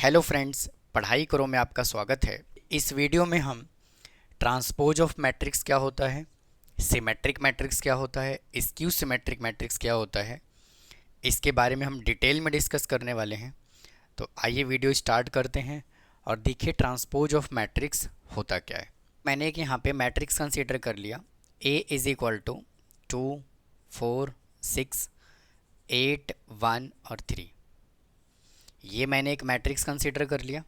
Hello friends, पढ़ाई करो में आपका स्वागत है। इस वीडियो में हम ट्रांसपोज ऑफ मैट्रिक्स क्या होता है, सिमेट्रिक मैट्रिक्स क्या होता है, स्क्यू सिमेट्रिक मैट्रिक्स क्या होता है, इसके बारे में हम डिटेल में डिस्कस करने वाले हैं। तो आइए वीडियो स्टार्ट करते हैं और देखिए ट्रांसपोज ऑफ मैट्रिक्स होता क्या है। मैंने एक यहाँ पे मैट्रिक्स कंसीडर कर लिया, A इज़ इक्वल टू 2, 4, 6, 8, 1 और 3। ये मैंने एक मैट्रिक्स कंसीडर कर लिया।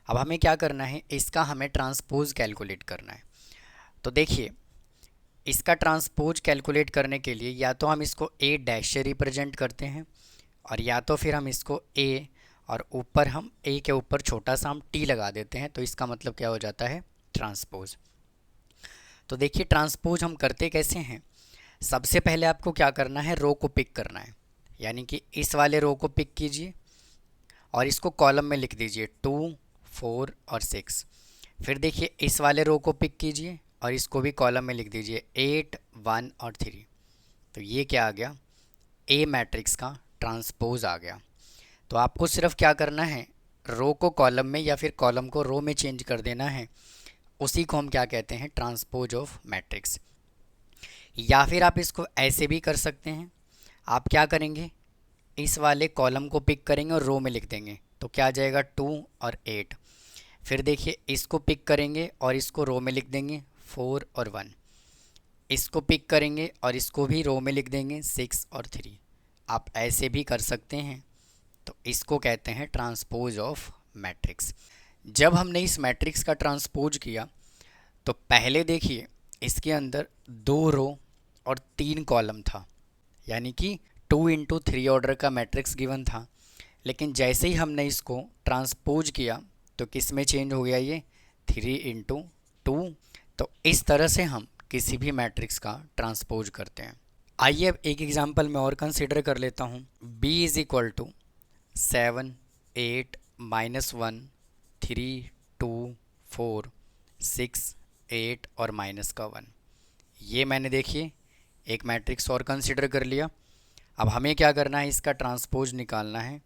अब हमें क्या करना है, इसका हमें ट्रांसपोज कैलकुलेट करना है। तो देखिए, इसका ट्रांसपोज कैलकुलेट करने के लिए या तो हम इसको ए डैश से रिप्रेजेंट करते हैं और या तो फिर हम इसको ए और ऊपर हम ए के ऊपर छोटा सा हम टी लगा देते हैं। तो इसका मतलब क्या हो जाता है, ट्रांसपोज। तो देखिए ट्रांसपोज हम करते कैसे हैं। सबसे पहले आपको क्या करना है, रो को पिक करना है, यानी कि इस वाले रो को पिक कीजिए और इसको कॉलम में लिख दीजिए 2, 4 और 6। फिर देखिए इस वाले रो को पिक कीजिए और इसको भी कॉलम में लिख दीजिए 8, 1 और 3। तो ये क्या आ गया, ए मैट्रिक्स का ट्रांसपोज आ गया। तो आपको सिर्फ क्या करना है, रो को कॉलम में या फिर कॉलम को रो में चेंज कर देना है। उसी को हम क्या कहते हैं, ट्रांसपोज ऑफ मैट्रिक्स। या फिर आप इसको ऐसे भी कर सकते हैं। आप क्या करेंगे, इस वाले कॉलम को पिक करेंगे और रो में लिख देंगे। तो क्या आ जाएगा, 2 और 8। फिर देखिए इसको पिक करेंगे और इसको रो में लिख देंगे 4 और 1। इसको पिक करेंगे और इसको भी रो में लिख देंगे 6 और 3। आप ऐसे भी कर सकते हैं। तो इसको कहते हैं ट्रांसपोज ऑफ मैट्रिक्स। जब हमने इस मैट्रिक्स का ट्रांसपोज किया तो पहले देखिए इसके अंदर 2 रो और 3 कॉलम था, यानी कि 2 इंटू 3 ऑर्डर का मैट्रिक्स गिवन था। लेकिन जैसे ही हमने इसको ट्रांसपोज किया तो किस में चेंज हो गया, ये 3 इंटू 2। तो इस तरह से हम किसी भी मैट्रिक्स का ट्रांसपोज करते हैं। आइए अब एक एग्जांपल मैं और कंसिडर कर लेता हूँ। b इज़ इक्वल टू 7, 8, -1, 3, 2, 4, 6, 8 और -1। ये मैंने देखिए एक मैट्रिक्स और कंसिडर कर लिया। अब हमें क्या करना है, इसका ट्रांसपोज निकालना है।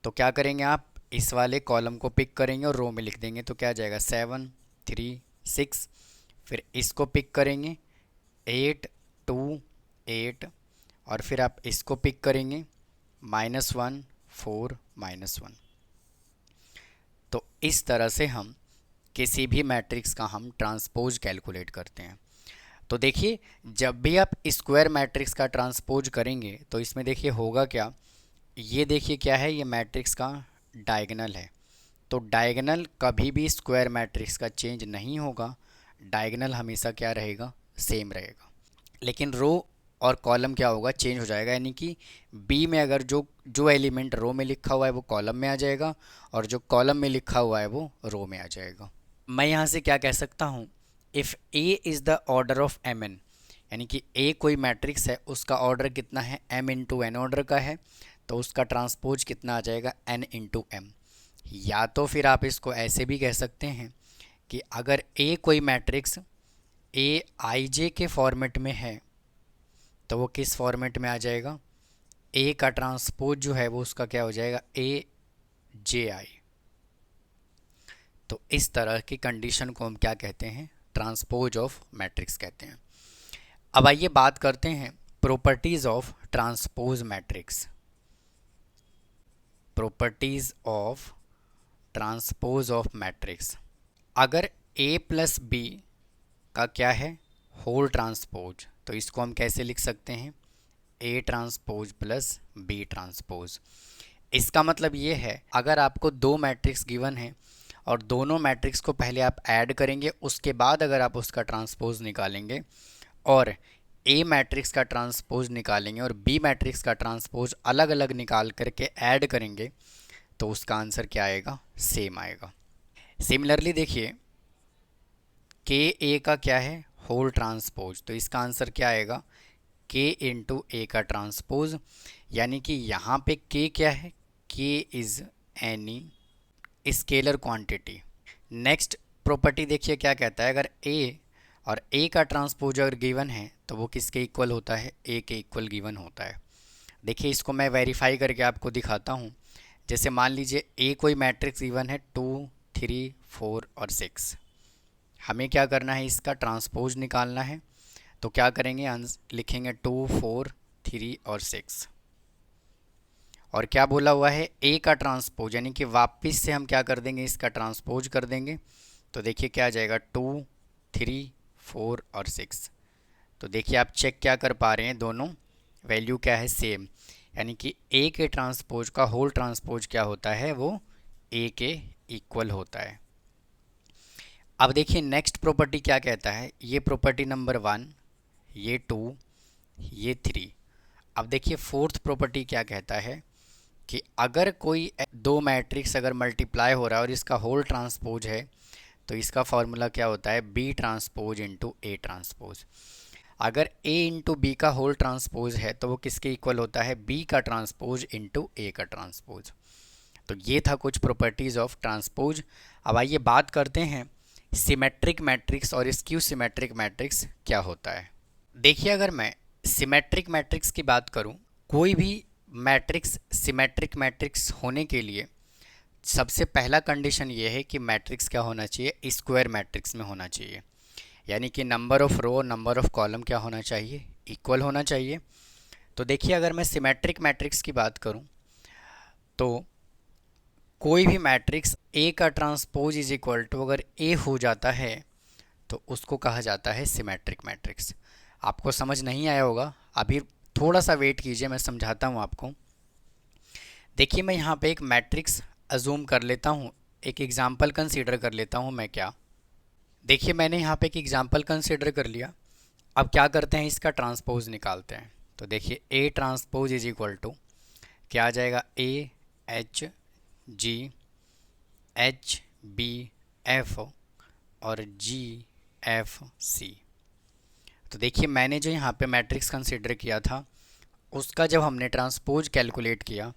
तो क्या करेंगे, आप इस वाले कॉलम को पिक करेंगे और रो में लिख देंगे। तो क्या आ जाएगा, 7, 3, 6। फिर इसको पिक करेंगे 8, 2, 8 और फिर आप इसको पिक करेंगे -1, 4, -1। तो इस तरह से हम किसी भी मैट्रिक्स का हम ट्रांसपोज कैलकुलेट करते हैं। तो देखिए जब भी आप स्क्वायर मैट्रिक्स का ट्रांसपोज करेंगे तो इसमें देखिए होगा क्या, ये देखिए क्या है, ये मैट्रिक्स का डायगोनल है। तो डायगोनल कभी भी स्क्वायर मैट्रिक्स का चेंज नहीं होगा, डायगोनल हमेशा क्या रहेगा, सेम रहेगा। लेकिन रो और कॉलम क्या होगा, चेंज हो जाएगा। यानी कि बी में अगर जो जो एलिमेंट रो में लिखा हुआ है वो कॉलम में आ जाएगा और जो कॉलम में लिखा हुआ है वो रो में आ जाएगा। मैं यहाँ से क्या कह सकता हूँ, if A is the order of M N, यानी कि ए कोई मैट्रिक्स है, उसका ऑर्डर कितना है, एम इंटू एन ऑर्डर का है, तो उसका ट्रांसपोज कितना आ जाएगा, एन इंटू एम। या तो फिर आप इसको ऐसे भी कह सकते हैं कि अगर ए कोई मैट्रिक्स ए आई जे के फॉर्मेट में है तो वो किस फॉर्मेट में आ जाएगा, ए का ट्रांसपोज जो है वो उसका क्या हो जाएगा, ए जे आई। तो इस तरह की कंडीशन को हम क्या कहते हैं, ट्रांसपोज ऑफ मैट्रिक्स कहते हैं। अब आइए बात करते हैं properties of transpose matrix. Properties of transpose of matrix. अगर a प्लस बी का क्या है, होल ट्रांसपोज, तो इसको हम कैसे लिख सकते हैं, a transpose plus b transpose. इसका मतलब ये है, अगर आपको 2 मैट्रिक्स गिवन है और दोनों मैट्रिक्स को पहले आप ऐड करेंगे, उसके बाद अगर आप उसका ट्रांसपोज निकालेंगे और ए मैट्रिक्स का ट्रांसपोज निकालेंगे और बी मैट्रिक्स का ट्रांसपोज अलग अलग निकाल करके ऐड करेंगे, तो उसका आंसर क्या आएगा, सेम आएगा। सिमिलरली देखिए के ए का क्या है, होल ट्रांसपोज, तो इसका आंसर क्या आएगा, के इंटू ए का ट्रांसपोज। यानी कि यहाँ पे के क्या है, के is any scalar quantity. Next property देखिए क्या कहता है, अगर ए और ए का ट्रांसपोज अगर गिवन है तो वो किसके इक्वल होता है, ए के इक्वल गिवन होता है। देखिए इसको मैं वेरीफाई करके आपको दिखाता हूँ। जैसे मान लीजिए ए कोई मैट्रिक्स इवन है 2, 3, 4 और 6, हमें क्या करना है, इसका ट्रांसपोज निकालना है। तो क्या करेंगे, लिखेंगे 2, 4, 3 और 6। और क्या बोला हुआ है, ए का ट्रांसपोज, यानी कि वापस से हम क्या कर देंगे, इसका ट्रांसपोज कर देंगे। तो देखिए क्या आ जाएगा, 2, 3, 4 और 6। तो देखिए आप चेक क्या कर पा रहे हैं, दोनों वैल्यू क्या है, सेम। यानी कि ए के ट्रांसपोज का होल ट्रांसपोज क्या होता है, वो ए के इक्वल होता है। अब देखिए नेक्स्ट प्रॉपर्टी क्या कहता है, ये प्रॉपर्टी नंबर 1, ये 2, ये 3। अब देखिए फोर्थ प्रॉपर्टी क्या कहता है कि अगर कोई दो मैट्रिक्स अगर मल्टीप्लाई हो रहा है और इसका होल ट्रांसपोज है, तो इसका फॉर्मूला क्या होता है, B transpose into A transpose. अगर ए इंटू बी का होल ट्रांसपोज है तो वो किसके इक्वल होता है, बी का ट्रांसपोज इंटू ए का ट्रांसपोज। तो ये था कुछ प्रॉपर्टीज़ ऑफ ट्रांसपोज। अब आइए बात करते हैं सिमेट्रिक मैट्रिक्स और स्क्यू सिमेट्रिक मैट्रिक्स क्या होता है। देखिए अगर मैं सिमेट्रिक मैट्रिक्स की बात करूं, कोई भी मैट्रिक्स सिमेट्रिक मैट्रिक्स होने के लिए सबसे पहला कंडीशन ये है कि मैट्रिक्स क्या होना चाहिए, स्क्वायर मैट्रिक्स में होना चाहिए। यानी कि नंबर ऑफ रो और नंबर ऑफ कॉलम क्या होना चाहिए, इक्वल होना चाहिए। तो देखिए अगर मैं सिमेट्रिक मैट्रिक्स की बात करूं, तो कोई भी मैट्रिक्स ए का ट्रांसपोज इज इक्वल टू अगर ए हो जाता है तो उसको कहा जाता है सिमेट्रिक मैट्रिक्स। आपको समझ नहीं आया होगा, अभी थोड़ा सा वेट कीजिए, मैं समझाता हूँ आपको। देखिए मैं यहाँ पे एक मैट्रिक्स अजूम कर लेता हूँ, एक एग्जाम्पल कंसीडर कर लेता हूँ मैं। क्या देखिए मैंने यहाँ पे एक एग्जाम्पल कंसीडर कर लिया। अब क्या करते हैं, इसका ट्रांसपोज निकालते हैं। तो देखिए A transpose is equal to क्या आ जाएगा, A H G H B F और जी एफ सी। तो देखिए मैंने जो यहाँ पे मैट्रिक्स कंसीडर किया था उसका जब हमने ट्रांसपोज कैलकुलेट किया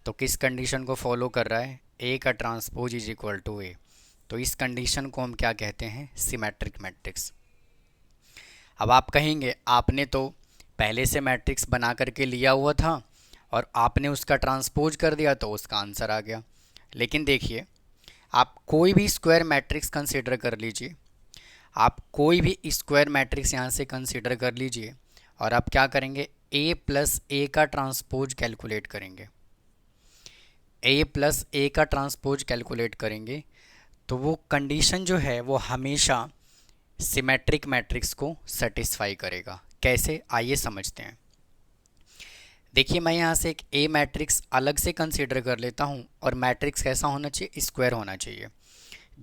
तो किस कंडीशन को फॉलो कर रहा है, ए का ट्रांसपोज इज इक्वल टू ए। तो इस कंडीशन को हम क्या कहते हैं, सिमेट्रिक मैट्रिक्स। अब आप कहेंगे आपने तो पहले से मैट्रिक्स बना करके लिया हुआ था और आपने उसका ट्रांसपोज कर दिया तो उसका आंसर आ गया। लेकिन देखिए आप कोई भी स्क्वायर मैट्रिक्स कंसीडर कर लीजिए, आप कोई भी स्क्वायर मैट्रिक्स यहाँ से कंसीडर कर लीजिए और आप क्या करेंगे, ए प्लस ए का ट्रांसपोज कैलकुलेट करेंगे। ए प्लस ए का ट्रांसपोज कैलकुलेट करेंगे तो वो कंडीशन जो है वो हमेशा सिमेट्रिक मैट्रिक्स को सेटिस्फाई करेगा। कैसे, आइए समझते हैं। देखिए मैं यहाँ से एक ए मैट्रिक्स अलग से कंसीडर कर लेता हूँ और मैट्रिक्स कैसा होना चाहिए, स्क्वायर होना चाहिए।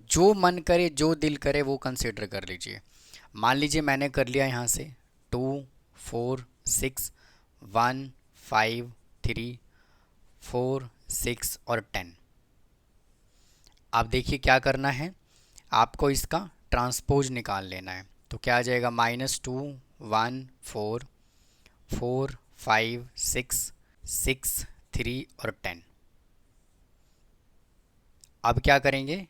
जो मन करे जो दिल करे वो कंसीडर कर लीजिए। मान लीजिए मैंने कर लिया यहाँ से 2, 4, 6, 1, 5, 3, 4, 6 और 10। अब देखिए क्या करना है, आपको इसका ट्रांसपोज निकाल लेना है। तो क्या आ जाएगा, -2, 1, 4, 4, 5, 6, 6, 3 और 10। अब क्या करेंगे,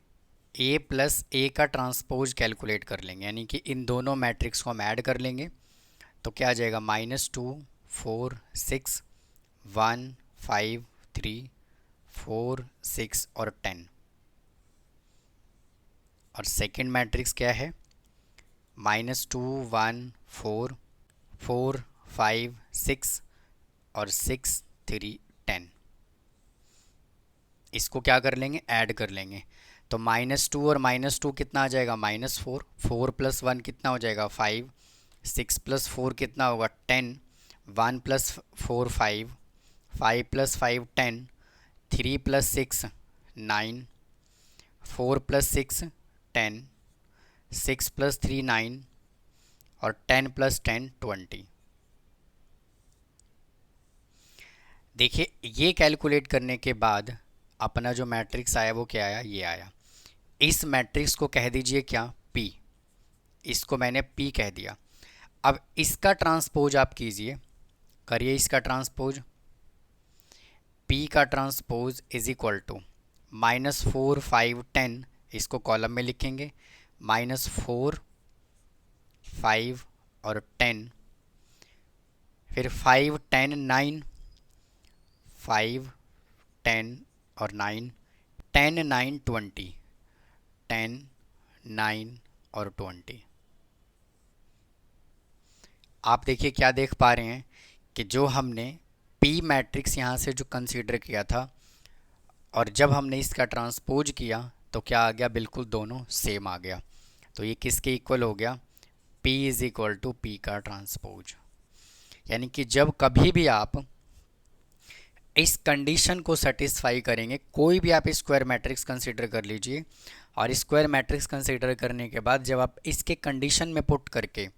ए प्लस ए का ट्रांसपोज कैलकुलेट कर लेंगे, यानी कि इन दोनों मैट्रिक्स को हम ऐड कर लेंगे। तो क्या आ जाएगा, -2, 4, 6, 1, 5, 3, 4, 6 और 10। और सेकंड मैट्रिक्स क्या है, -2, 1, 4, 4, 5, 6 और 6, 3, 10। इसको क्या कर लेंगे, ऐड कर लेंगे। तो -2 और -2 कितना आ जाएगा, -4, 4 + 1 कितना हो जाएगा 5, 6 + 4 कितना होगा 10, 1 + 4 5, 5 + 5 10, 3 + 6 9, 4 + 6 10, 6 + 3 9 और 10 + 10 20। देखिए ये कैलकुलेट करने के बाद अपना जो मैट्रिक्स आया वो क्या आया, ये आया। इस मैट्रिक्स को कह दीजिए क्या, P। इसको मैंने P कह दिया। अब इसका ट्रांसपोज आप कीजिए, करिए इसका ट्रांसपोज। P का ट्रांसपोज इज इक्वल टू -4 5 10, इसको कॉलम में लिखेंगे, -4 5 और 10, फिर 5 10 9, 5 10 और 9, 10, 9, 20, 10, 9 और 20। आप देखिए क्या देख पा रहे हैं कि जो हमने पी मैट्रिक्स यहाँ से जो कंसीडर किया था और जब हमने इसका ट्रांसपोज किया तो क्या आ गया, बिल्कुल दोनों सेम आ गया। तो ये किसके इक्वल हो गया, P is equal to P का ट्रांसपोज। यानी कि जब कभी भी आप इस कंडीशन को सेटिस्फाई करेंगे, कोई भी आप स्क्वायर मैट्रिक्स कंसीडर कर लीजिए, और स्क्वायर मैट्रिक्स कंसीडर करने के बाद जब आप इसके कंडीशन में पुट करके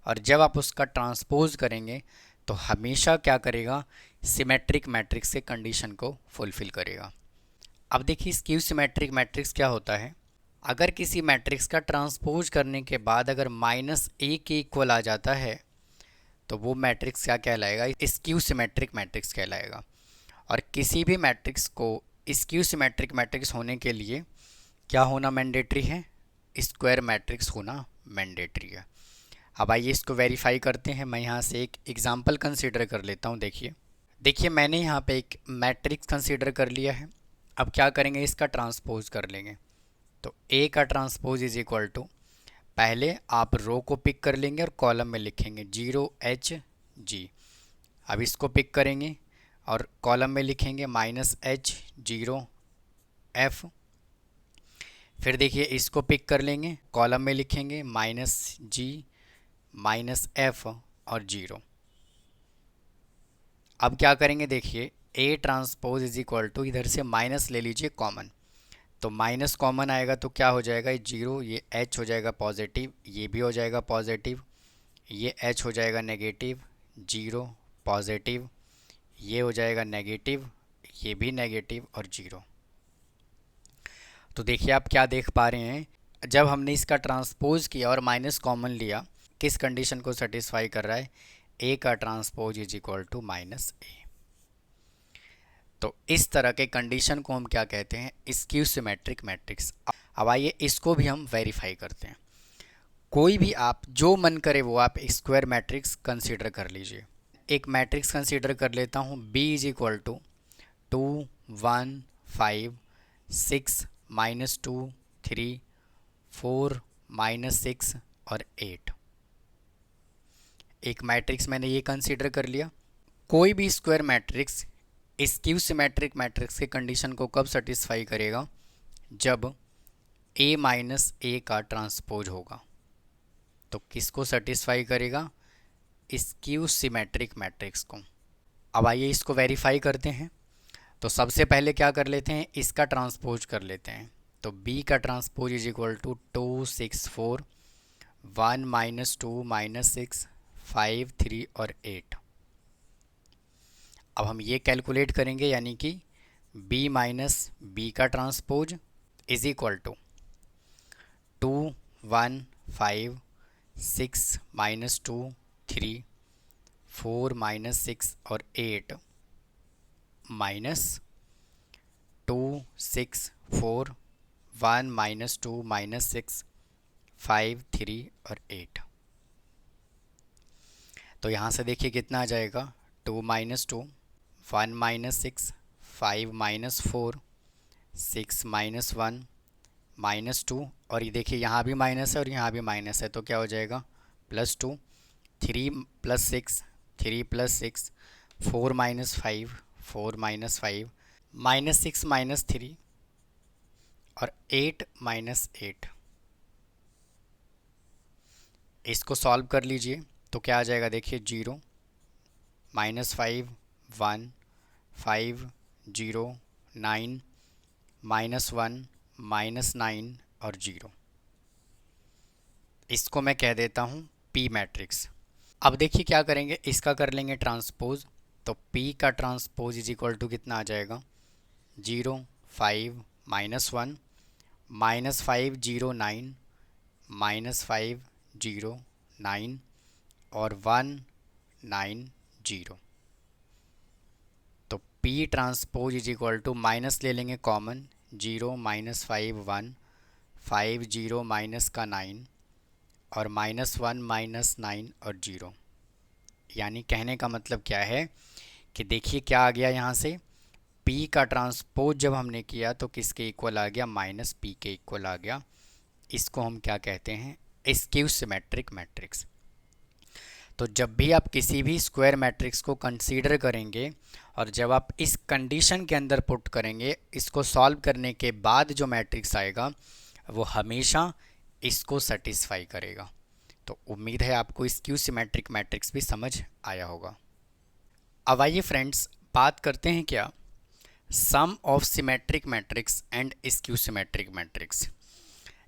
और जब आप उसका ट्रांसपोज करेंगे तो हमेशा क्या करेगा, सिमेट्रिक मैट्रिक्स के कंडीशन को फुलफिल करेगा। अब देखिए स्क्यू सिमेट्रिक मैट्रिक्स क्या होता है। अगर किसी मैट्रिक्स का ट्रांसपोज करने के बाद अगर -a के इक्वल आ जाता है तो वो मैट्रिक्स क्या कहलाएगा, स्क्यू सिमेट्रिक मैट्रिक्स कहलाएगा। और किसी भी मैट्रिक्स को स्क्यू सिमेट्रिक मैट्रिक्स होने के लिए क्या होना मैंडेटरी है, स्क्वायर मैट्रिक्स होना मैंडेटरी है। अब आइए इसको वेरीफाई करते हैं। मैं यहाँ से एक एग्जांपल कंसीडर कर लेता हूँ। देखिए मैंने यहाँ पे एक मैट्रिक्स कंसीडर कर लिया है। अब क्या करेंगे, इसका ट्रांसपोज कर लेंगे। तो ए का ट्रांसपोज इज इक्वल टू, पहले आप रो को पिक कर लेंगे और कॉलम में लिखेंगे 0H G। अब इसको पिक करेंगे और कॉलम में लिखेंगे -H 0F। फिर देखिए इसको पिक कर लेंगे, कॉलम में लिखेंगे -G -F और 0। अब क्या करेंगे, देखिए A transpose is equal to, इधर से माइनस ले लीजिए कॉमन, तो माइनस कॉमन आएगा तो क्या हो जाएगा, ये 0, ये H हो जाएगा पॉजिटिव, ये भी हो जाएगा पॉजिटिव, ये H हो जाएगा नेगेटिव, 0 पॉजिटिव, ये हो जाएगा नेगेटिव, ये भी नेगेटिव और 0। तो देखिए आप क्या देख पा रहे हैं, जब हमने इसका ट्रांसपोज किया और माइनस कॉमन लिया, किस कंडीशन को सेटिस्फाई कर रहा है, A का transpose is equal to -A। तो इस तरह के कंडीशन को हम क्या कहते हैं, स्क्यू सिमेट्रिक मैट्रिक्स। अब आइए इसको भी हम वेरीफाई करते हैं। कोई भी आप जो मन करे वो आप स्क्वायर मैट्रिक्स कंसीडर कर लीजिए। एक मैट्रिक्स कंसीडर कर लेता हूँ, B इज इक्वल टू 2, 1, 5, 6, -2, 3, 4, -6 और 8। एक मैट्रिक्स मैंने ये कंसीडर कर लिया। कोई भी square matrix skew symmetric matrix के कंडीशन को कब सेटिस्फाई करेगा, जब A -A का ट्रांसपोज होगा। तो किसको सेटिस्फाई करेगा, स्क्यू सिमेट्रिक मैट्रिक्स को। अब आइए इसको वेरीफाई करते हैं। तो सबसे पहले क्या कर लेते हैं, इसका ट्रांसपोज कर लेते हैं। तो B का ट्रांसपोज इज इक्वल टू 2, 6, 4, 1, -2, -6, 5, 3 और 8। अब हम ये कैलकुलेट करेंगे, यानी कि B -B का ट्रांसपोज इज इक्वल टू 2, 1, 5, 6, -2, 3, 4, -6 और 8 -2, 6, 4, 1, -2, -6, 5, 3 और 8। तो यहाँ से देखिए कितना आ जाएगा, 2 -2, 1 -6, 5 -4, 6 -1, -2 और ये देखिए यहाँ भी माइनस है और यहाँ भी माइनस है, तो क्या हो जाएगा +2, 3 + 6, 3 + 6, 4 - 5, 4 - 5, -6 -3 और 8 -8। इसको सॉल्व कर लीजिए तो क्या आ जाएगा, देखिए 0, -5, 1, 5, 0, 9, -1, -9 और 0। इसको मैं कह देता हूँ P मैट्रिक्स। अब देखिए क्या करेंगे, इसका कर लेंगे ट्रांसपोज। तो P का ट्रांसपोज इज इक्वल टू कितना आ जाएगा, 0, 5, -1, -5, 0, 9, -5, 0, 9 और 1, 9, 0। तो P transpose is equal to minus ले लेंगे कॉमन, 0, -5, 1, 5, 0 माइनस का 9 और -1, -9 और 0। यानी कहने का मतलब क्या है कि देखिए क्या आ गया यहाँ से, P का ट्रांसपोज जब हमने किया तो किसके इक्वल आ गया, माइनस P के इक्वल आ गया। इसको हम क्या कहते हैं, स्क्यू सिमेट्रिक मैट्रिक्स। तो जब भी आप किसी भी स्क्वायर मैट्रिक्स को कंसीडर करेंगे और जब आप इस कंडीशन के अंदर पुट करेंगे, इसको सॉल्व करने के बाद जो मैट्रिक्स आएगा वो हमेशा इसको सेटिस्फाई करेगा। तो उम्मीद है आपको स्क्यू सिमेट्रिक मैट्रिक्स भी समझ आया होगा। अब आइए फ्रेंड्स, बात करते हैं क्या, sum of symmetric matrix and skew symmetric matrix.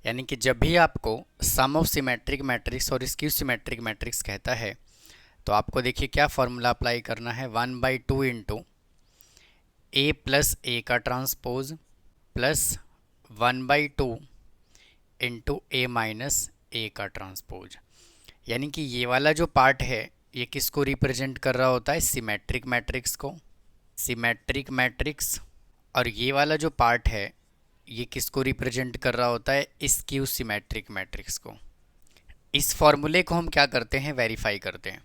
यानी कि जब भी आपको सम ऑफ सिमेट्रिक मैट्रिक्स और स्क्यू सिमेट्रिक मैट्रिक्स कहता है तो आपको देखिए क्या फॉर्मूला अप्लाई करना है, 1/2 इंटू ए प्लस ए का ट्रांसपोज प्लस 1/2 इंटू ए माइनस ए का ट्रांसपोज। यानी कि ये वाला जो पार्ट है ये किसको रिप्रेजेंट कर रहा होता है, सिमेट्रिक मैट्रिक्स को, सिमेट्रिक मैट्रिक्स। और ये वाला जो पार्ट है ये किसको रिप्रेजेंट कर रहा होता है, स्क्यू सिमेट्रिक मैट्रिक्स को। इस फॉर्मूले को हम क्या करते हैं, वेरीफाई करते हैं।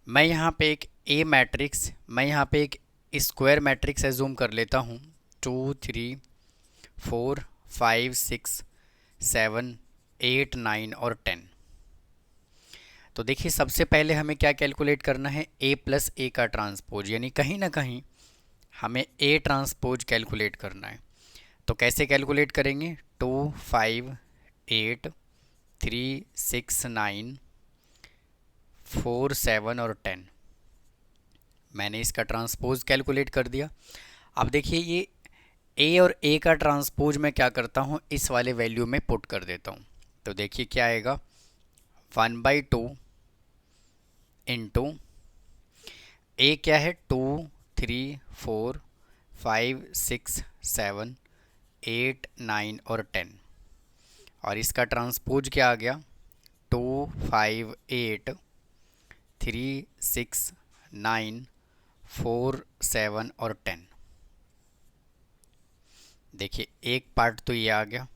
मैं यहाँ पे एक ए मैट्रिक्स, मैं यहाँ पे एक स्क्वायर मैट्रिक्स एज्यूम कर लेता हूँ, 2 3 4 5 6 7 8 9 और 10। तो देखिए सबसे पहले हमें क्या कैलकुलेट करना है, ए प्लस ए का ट्रांसपोज, यानी कहीं ना कहीं हमें ए ट्रांसपोज कैलकुलेट करना है। तो कैसे कैलकुलेट करेंगे, 2 5 8 3 6 9 4 7 और 10। मैंने इसका ट्रांसपोज कैलकुलेट कर दिया। अब देखिए ये ए और ए का ट्रांसपोज मैं क्या करता हूँ, इस वाले वैल्यू में पुट कर देता हूँ। तो देखिए क्या आएगा, 1/2 इंटू ए क्या है, 2 3 4 5 6 7 8 9 और 10। और इसका ट्रांसपोज क्या आ गया, 2 5 8 3 6 9 4 7 और 10। देखिए एक पार्ट तो ये आ गया।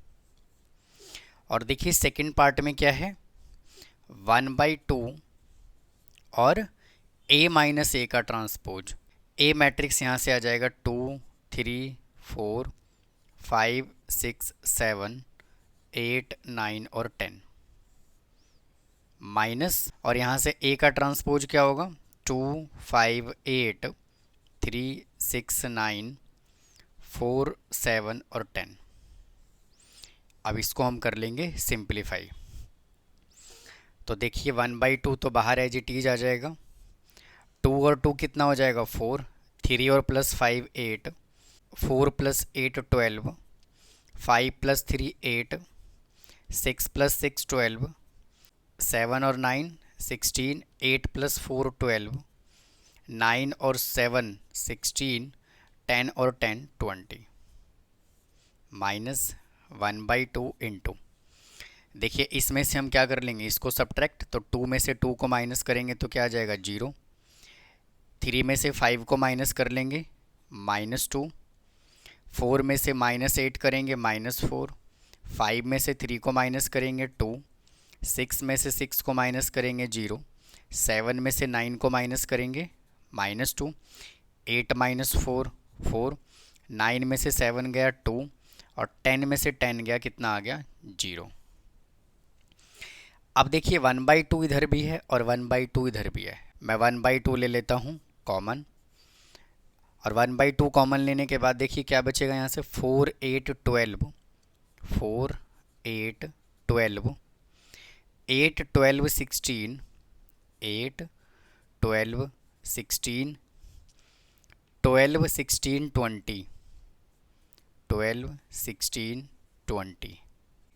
और देखिए सेकंड पार्ट में क्या है, 1/2 और ए माइनस ए का ट्रांसपोज। ए मैट्रिक्स यहाँ से आ जाएगा 2 3 4 5 6 7 8 9 और 10 माइनस, और यहाँ से ए का ट्रांसपोज क्या होगा, 2 5 8 3 6 9 4 7 और 10। अब इसको हम कर लेंगे सिंप्लीफाई। तो देखिए 1/2 तो बाहर एज इट इज आ जाएगा, 2 और 2 कितना हो जाएगा, 4, 3 और प्लस 5 8, 4 प्लस 8 12, 5 प्लस 3 8, 6 प्लस 6 12, 7 और 9 16, 8 प्लस 4 12, 9 और 7 16, 10 और 10 20 माइनस 1/2 इंटू, देखिए इसमें से हम क्या कर लेंगे, इसको सब्ट्रैक्ट। तो 2 में से 2 को माइनस करेंगे तो क्या आ जाएगा, 0। 3 में से 5 को माइनस कर लेंगे, -2। 4 में से -8 करेंगे, -4। 5 में से 3 को माइनस करेंगे, 2। 6 में से 6 को माइनस करेंगे, 0। 7 में से 9 को माइनस करेंगे, -2। 8 - 4 4। 9 में से 7 गया 2, और 10 में से 10 गया, कितना आ गया, 0। अब देखिए 1/2 इधर भी है और 1/2 इधर भी है। मैं 1/2 ले लेता हूँ कॉमन, और 1/2 कॉमन लेने के बाद देखिए क्या बचेगा यहाँ से, 4 8 12, 4 8 12, 8 12 16, 8 12 16, 12 16 20, 12 16 20।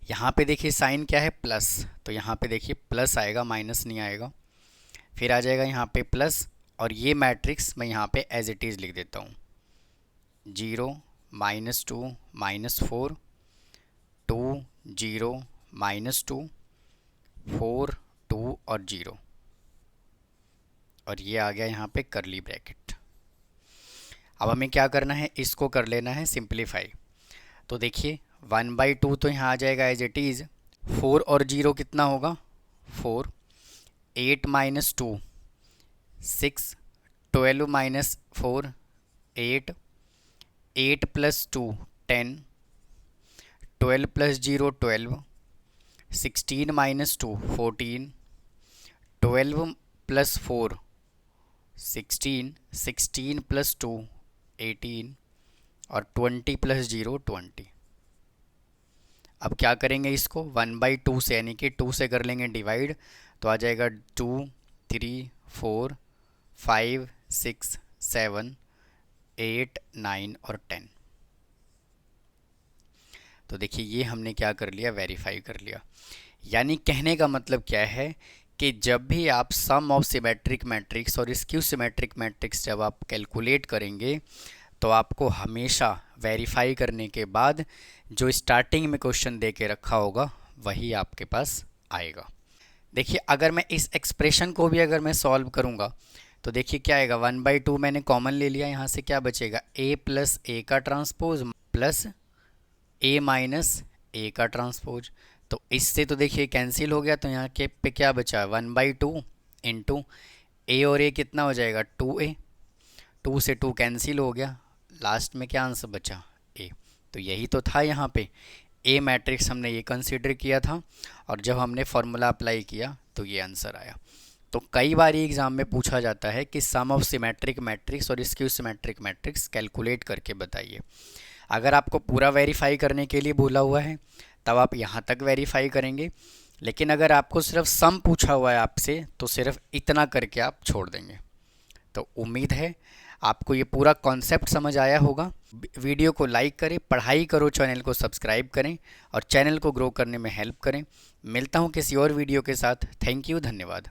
यहाँ पे देखिए साइन क्या है, प्लस, तो यहाँ पे देखिए प्लस आएगा, माइनस नहीं आएगा। फिर आ जाएगा यहाँ पे प्लस, और ये मैट्रिक्स मैं यहाँ पे एज इट इज़ लिख देता हूँ, 0 -2 -4 2 0 -2 4 2 और 0, और ये आ गया यहाँ पे करली ब्रैकेट। अब हमें क्या करना है, इसको कर लेना है सिंप्लीफाई। तो देखिए 1/2 तो यहाँ आ जाएगा एज इट इज़, 4 और 0 कितना होगा, 4। 8 - 2 6, 12 - 4 8, 8 + 2 10, 12 + 0 12, 16 - 2 14, 12 + 4 16, 16 + 2 18 और 20 + 0 20। अब क्या करेंगे इसको 1/2 से यानी कि 2 से कर लेंगे डिवाइड, तो आ जाएगा 2 3 4 5 6 7 8 9 और 10। तो देखिए ये हमने क्या कर लिया, वेरीफाई कर लिया। यानी कहने का मतलब क्या है कि जब भी आप सम ऑफ सिमेट्रिक मैट्रिक्स और स्क्यू सिमेट्रिक मैट्रिक्स जब आप कैलकुलेट करेंगे तो आपको हमेशा वेरीफाई करने के बाद जो स्टार्टिंग में क्वेश्चन दे के रखा होगा वही आपके पास आएगा। देखिए अगर मैं इस एक्सप्रेशन को भी अगर मैं सॉल्व करूँगा तो देखिए क्या आएगा, 1/2 मैंने कॉमन ले लिया, यहाँ से क्या बचेगा a + a का ट्रांसपोज प्लस a - a का ट्रांसपोज। तो इससे तो देखिए कैंसिल हो गया, तो यहाँ के पे क्या बचा 1/2 इंटू a और a कितना हो जाएगा 2a, 2 से 2 कैंसिल हो गया, लास्ट में क्या आंसर बचा a। तो यही तो था यहाँ पे ए मैट्रिक्स हमने ये कंसीडर किया था और जब हमने फॉर्मूला अप्लाई किया तो ये आंसर आया। तो कई बार एग्जाम में पूछा जाता है कि सम ऑफ सिमेट्रिक मैट्रिक्स और स्क्यू सिमेट्रिक मैट्रिक्स कैलकुलेट करके बताइए। अगर आपको पूरा वेरीफाई करने के लिए बोला हुआ है तब आप यहाँ तक वेरीफाई करेंगे, लेकिन अगर आपको सिर्फ सम पूछा हुआ है आपसे तो सिर्फ इतना करके आप छोड़ देंगे। तो उम्मीद है आपको ये पूरा कॉन्सेप्ट समझ आया होगा। वीडियो को लाइक करें, पढ़ाई करो चैनल को सब्सक्राइब करें और चैनल को ग्रो करने में हेल्प करें। मिलता हूँ किसी और वीडियो के साथ। थैंक यू, धन्यवाद।